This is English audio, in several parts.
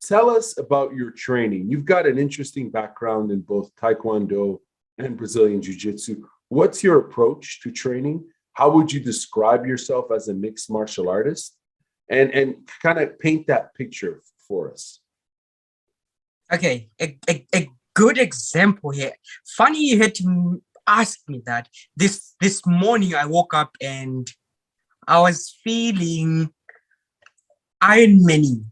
tell us about your training. You've got an interesting background in both Taekwondo and Brazilian Jiu-Jitsu. What's your approach to training? How would you describe yourself as a mixed martial artist? And kind of paint that picture for us. Okay, a good example here. Funny you had to ask me that. This morning I woke up and I was feeling Iron Man.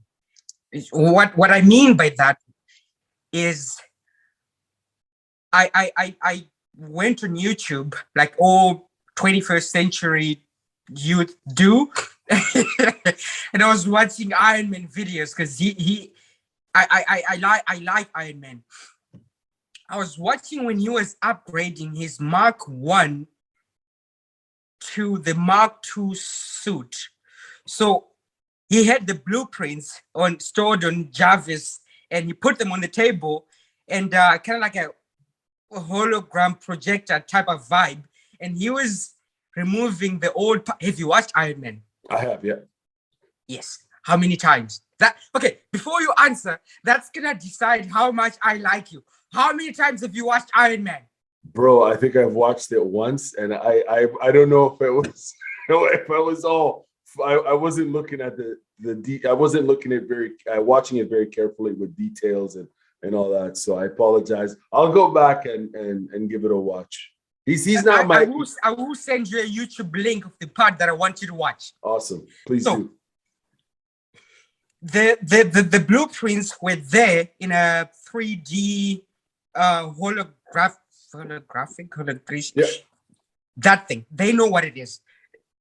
What I mean by that is I went on YouTube like all 21st century youth do, and I was watching Iron Man videos because I like Iron Man. I was watching when he was upgrading his Mark 1 to the Mark 2 suit. So he had the blueprints stored on Jarvis, and he put them on the table, and kind of like a hologram projector type of vibe. And he was removing the old. Have you watched Iron Man? I have, yeah. Yes. How many times? Okay, before you answer, that's gonna decide how much I like you. How many times have you watched Iron Man? Bro, I think I've watched it once, and I don't know if it was if I was all. I wasn't looking at I wasn't looking at watching it very carefully with details and all that. So I apologize. I'll go back and give it a watch. He's not my. I will send you a YouTube link of the part that I want you to watch. Awesome, please do. The blueprints were there in a 3D holographic. Yeah. That thing. They know what it is.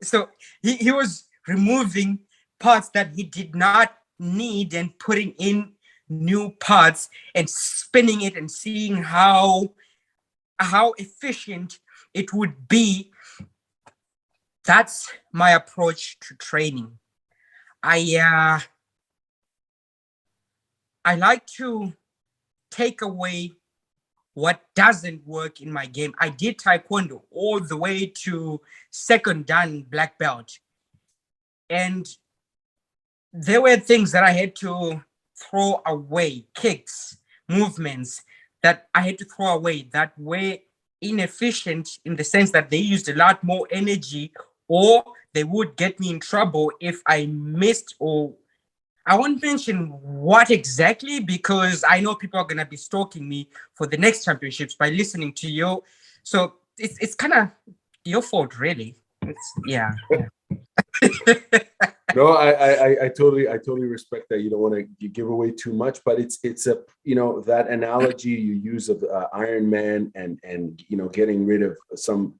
So he was removing parts that he did not need and putting in new parts and spinning it and seeing how efficient it would be. That's my approach to training. I like to take away what doesn't work in my game. I did Taekwondo all the way to second dan black belt. And there were things that I had to throw away, kicks, movements that I had to throw away that were inefficient in the sense that they used a lot more energy, or they would get me in trouble if I missed, or I won't mention what exactly because I know people are going to be stalking me for the next championships by listening to you. So it's kind of your fault, really. Yeah. No, I totally respect that. You don't want to give away too much, but it's a that analogy you use of Iron Man and getting rid of some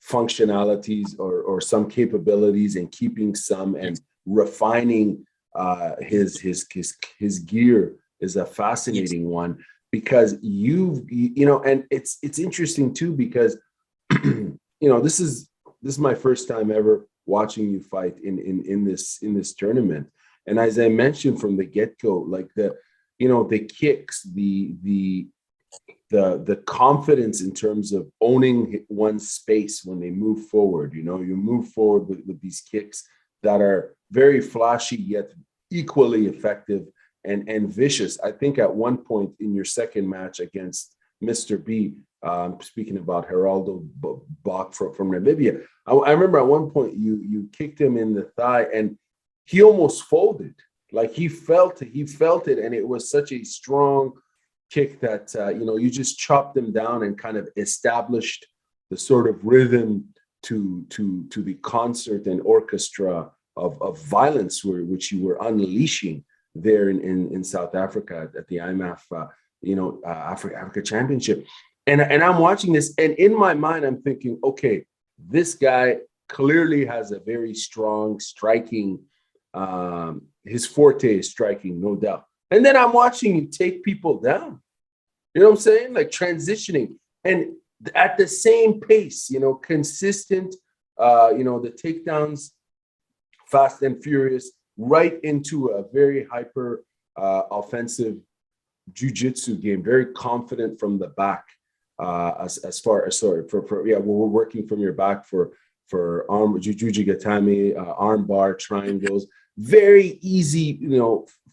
functionalities or some capabilities and keeping some and refining his gear is a fascinating one, because and it's interesting too, because this is my first time ever watching you fight in this tournament. And as I mentioned from the get-go, like the kicks, the confidence in terms of owning one's space when they move forward. You move forward with these kicks that are very flashy yet equally effective and vicious. I think at one point in your second match against Mr. B, speaking about Geraldo Bach from Namibia, I remember at one point you kicked him in the thigh and he almost folded. Like he felt it, and it was such a strong kick that you just chopped him down and kind of established the sort of rhythm to the concert and orchestra of violence which you were unleashing there in South Africa at the IMMAF Africa Championship. And I'm watching this, and in my mind I'm thinking, okay, this guy clearly has a very strong striking. His forte is striking, no doubt. And then I'm watching him take people down. You know what I'm saying? Like transitioning, and at the same pace, consistent, the takedowns, fast and furious, right into a very hyper offensive jiu-jitsu game, very confident from the back. As far as we're working from your back for arm jujuji gatame, arm bar triangles, very easy,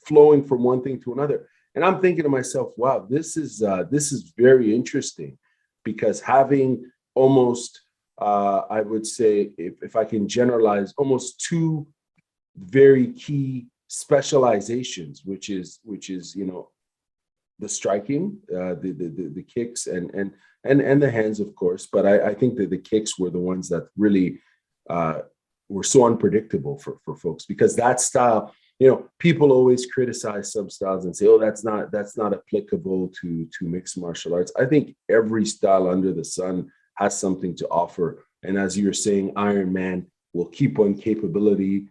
flowing from one thing to another. And I'm thinking to myself, wow, this is very interesting, because having almost, I would say, if I can generalize, almost two very key specializations, which is the striking, the kicks and the hands, of course. But I think that the kicks were the ones that really were so unpredictable for folks, because that style, people always criticize some styles and say, oh, that's not applicable to mixed martial arts. I think every style under the sun has something to offer. And as you're saying, Iron Man will keep one capability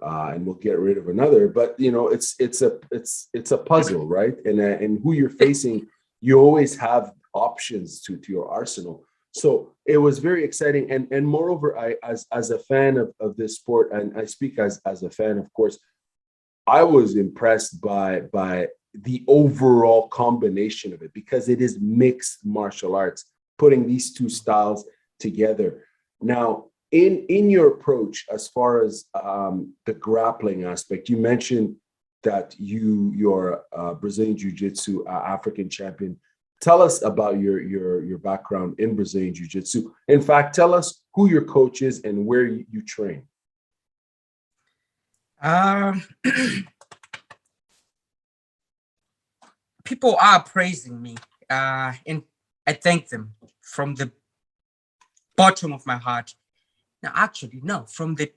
and we'll get rid of another. But it's a puzzle, right? And who you're facing, you always have options to your arsenal. So it was very exciting. And moreover, I as a fan of this sport, and I speak as a fan, of course, I was impressed by the overall combination of it, because it is mixed martial arts, putting these two styles together. Now, in your approach, as far as the grappling aspect, you mentioned that you're a Brazilian Jiu-Jitsu African champion. Tell us about your background in Brazilian Jiu-Jitsu. In fact, tell us who your coach is and where you train. People are praising me, and I thank them from the bottom of my heart. Now, actually, no, from the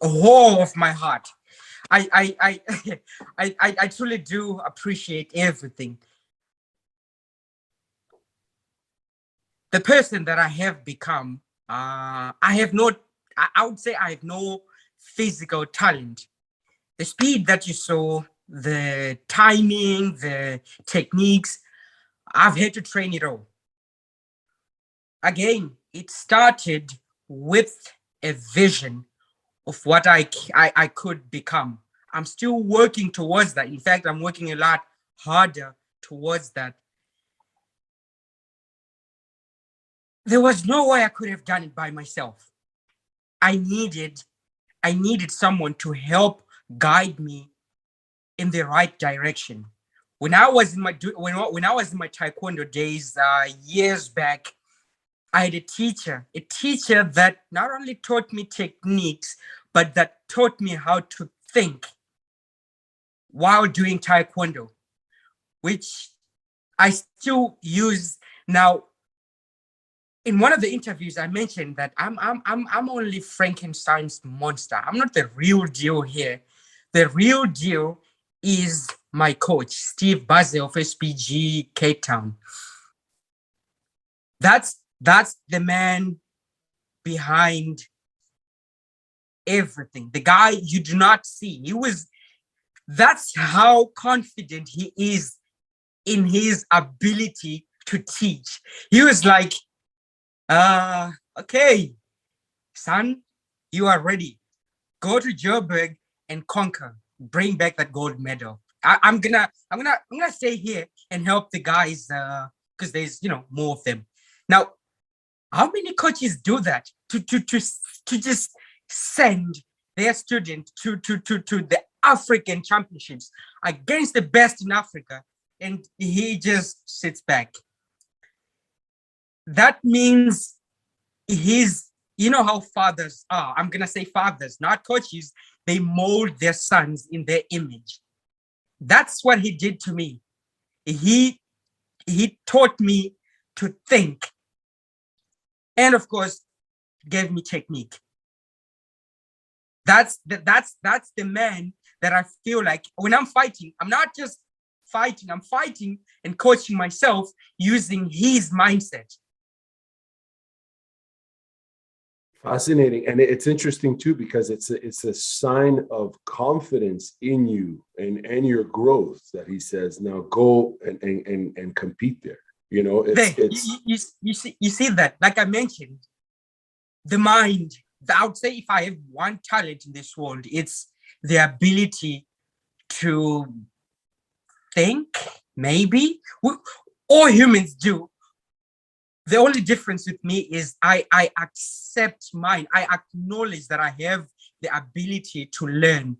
whole of my heart. I truly do appreciate everything. The person that I have become, I would say I have no physical talent. The speed that you saw, the timing, the techniques, I've had to train it all. Again, it started with a vision of what I could become. I'm still working towards that. In fact, I'm working a lot harder towards that. There was no way I could have done it by myself. I needed someone to help guide me in the right direction. When I was in my taekwondo days, years back, I had a teacher that not only taught me techniques, but that taught me how to think while doing taekwondo, which I still use now. In one of the interviews, I mentioned that I'm only Frankenstein's monster. I'm not the real deal here. The real deal is my coach, Steve Baze of SPG Cape Town. That's the man behind everything. The guy you do not see. That's how confident he is in his ability to teach. He was like, okay, son, you are ready. Go to Joburg and conquer. Bring back that gold medal. I'm gonna stay here and help the guys because there's more of them. Now, how many coaches do that to just send their student to the African championships against the best in Africa, and he just sits back? That means how fathers are. I'm gonna say fathers, not coaches. They mold their sons in their image. That's what he did to me. He taught me to think, and of course, gave me technique. That's the man that I feel like when I'm fighting, I'm not just fighting. I'm fighting and coaching myself using his mindset. Fascinating. And it's interesting too, because it's a sign of confidence in you and your growth that he says, now go and compete there. You see that, like I mentioned, the mind. I would say if I have one talent in this world, it's the ability to think. Maybe all humans do. The only difference with me is I accept mine. I acknowledge that I have the ability to learn